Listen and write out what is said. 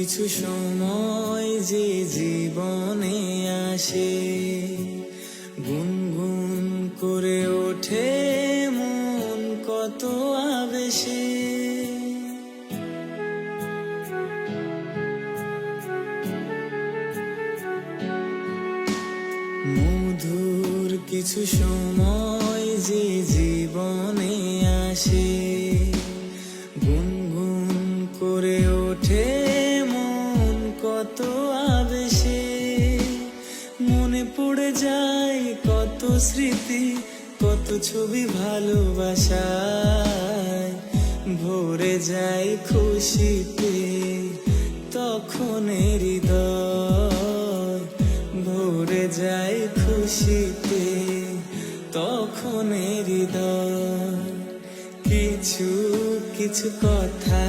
কিছু সময় যে জীবনে আসে, গুনগুন করে ওঠে মন কত আবেশে। মধুর কিছু সময় যে জীবনে আসে, গুনগুন করে ওঠে মন কত আবেশে। মনে পড়ে যায় কত স্মৃতি, কত ছবি ভালোবাসায়, ভরে যায় খুশিতে তখন হৃদয়, ভরে যায় খুশিতে তখন হৃদয়। কিছু কিছু কথা